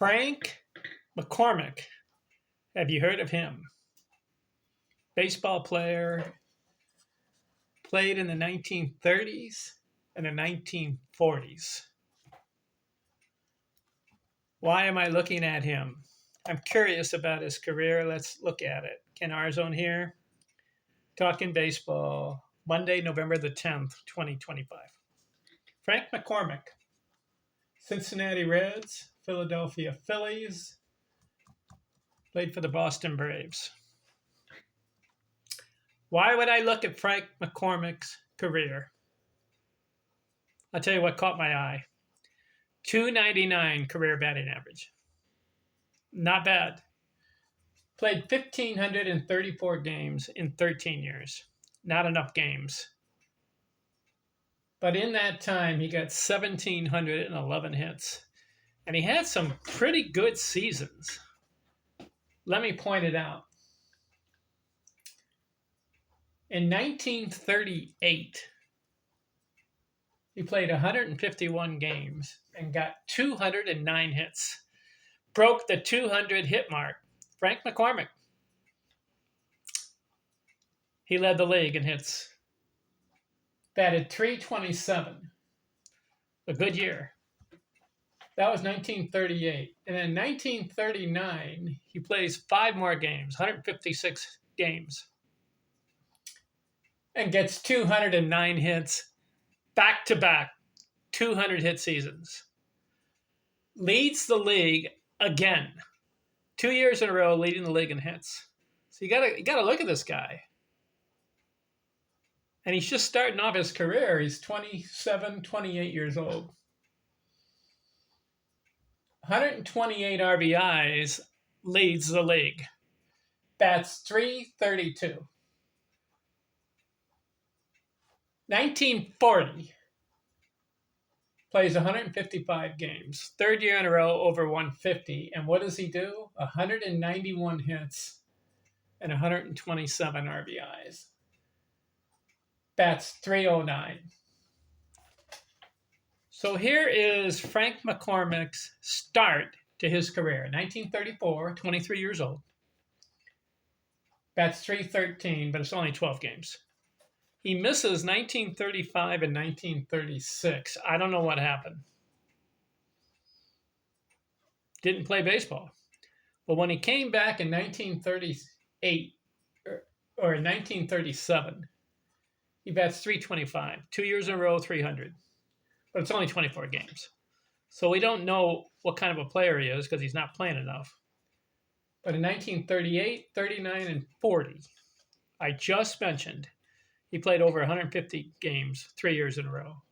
Frank McCormick. Have you heard of him? Baseball player, played in the 1930s and the 1940s. Why am I looking at him? I'm curious about his career. Let's look at it. Ken Arzone here, talking baseball, Monday, November the 10th, 2025. Frank McCormick, Cincinnati Reds, Philadelphia Phillies, played for the Boston Braves. Why would I look at Frank McCormick's career? I'll tell you what caught my eye. 299 career batting average. Not bad. Played 1,534 games in 13 years. Not enough games. But in that time, he got 1,711 hits. And he had some pretty good seasons. Let me point it out. In 1938, he played 151 games and got 209 hits. Broke the 200 hit mark. Frank McCormick. He led the league in hits. Batted .327. A good year. That was 1938. And in 1939, he plays 5 more games, 156 games. And gets 209 hits, back-to-back 200-hit seasons. Leads the league again. 2 years in a row leading the league in hits. So you gotta look at this guy. And he's just starting off his career. He's 27, 28 years old. 128 RBIs, leads the league. Bats .332. 1940, plays 155 games, 3rd year in a row over 150. And what does he do? 191 hits and 127 RBIs. Bats .309. So here is Frank McCormick's start to his career. 1934, 23 years old. Bats .313, but it's only 12 games. He misses 1935 and 1936. I don't know what happened. Didn't play baseball. But when he came back in 1938 or in 1937, he bats .325. 2 years in a row, 300. But it's only 24 games. So we don't know what kind of a player he is because he's not playing enough. But in 1938, 39, and 40, I just mentioned, he played over 150 games 3 years in a row.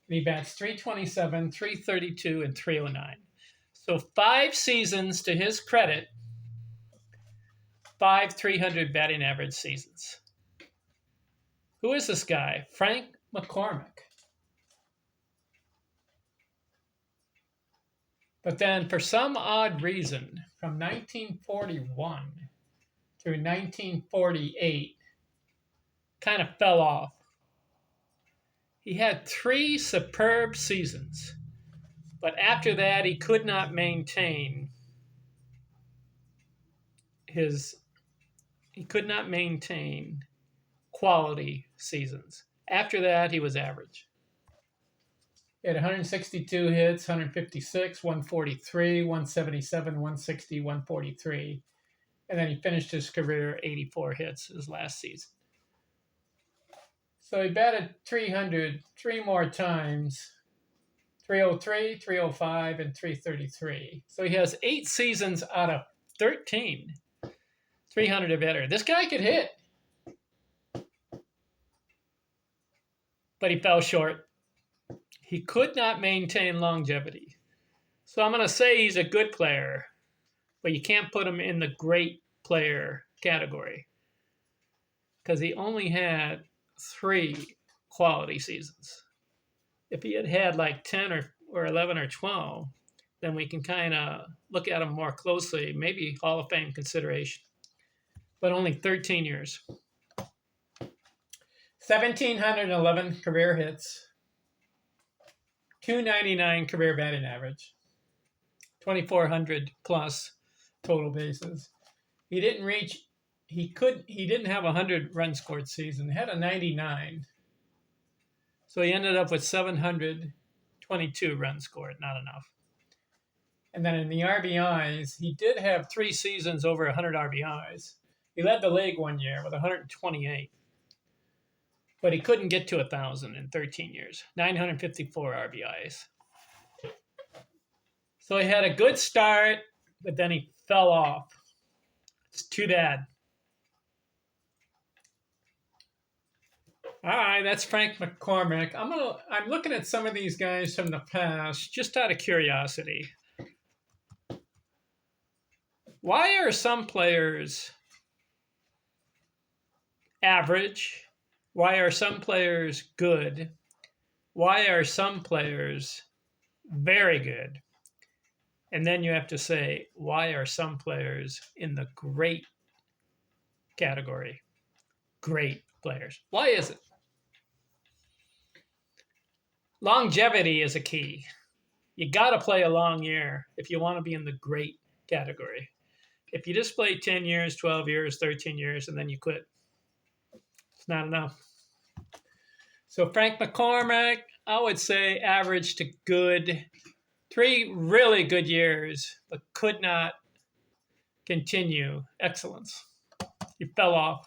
And he bats .327, .332, and .309. So 5 seasons to his credit, 5 300 batting average seasons. Who is this guy? Frank McCormick. But then for some odd reason, from 1941 through 1948, kind of fell off. He had 3 superb seasons, but after that he could not maintain quality seasons. After that he was average. He had 162 hits, 156, 143, 177, 160, 143, and then he finished his career 84 hits his last season. So he batted 300 3 more times, 303, 305, and 333. So he has 8 seasons out of 13, 300 or better. This guy could hit. But he fell short. He could not maintain longevity. So I'm going to say he's a good player, but you can't put him in the great player category because he only had 3 quality seasons. If he had had like 10 or 11 or 12, then we can kind of look at him more closely, maybe Hall of Fame consideration. But only 13 years. 1,711 career hits, 299 career batting average, 2,400 plus total bases. He didn't have a 100 run scored season. He had a 99. So he ended up with 722 runs scored, not enough. And then in the RBIs, he did have 3 seasons over 100 RBIs. He led the league one year with 128. But he couldn't get to 1,000 in 13 years. 954 RBIs. So he had a good start, but then he fell off. It's too bad. All right, that's Frank McCormick. I'm looking at some of these guys from the past, just out of curiosity. Why are some players average? Why are some players good? Why are some players very good? And then you have to say, why are some players in the great category? Great players. Why is it? Longevity is a key. You got to play a long year if you want to be in the great category. If you just play 10 years, 12 years, 13 years, and then you quit, it's not enough. So Frank McCormick, I would say average to good. 3 really good years, but could not continue excellence. He fell off.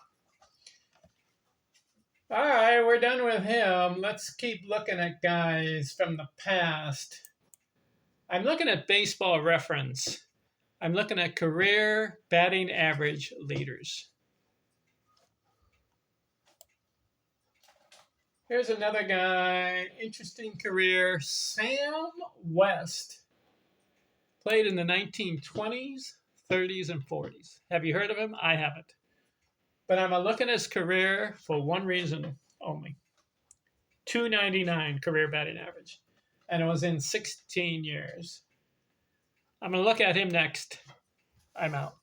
All right, we're done with him. Let's keep looking at guys from the past. I'm looking at Baseball Reference. I'm looking at career batting average leaders. Here's another guy, interesting career, Sam West. Played in the 1920s, 30s, and 40s. Have you heard of him? I haven't. But I'm looking at his career for one reason only. 299 career batting average. And it was in 16 years. I'm going to look at him next. I'm out.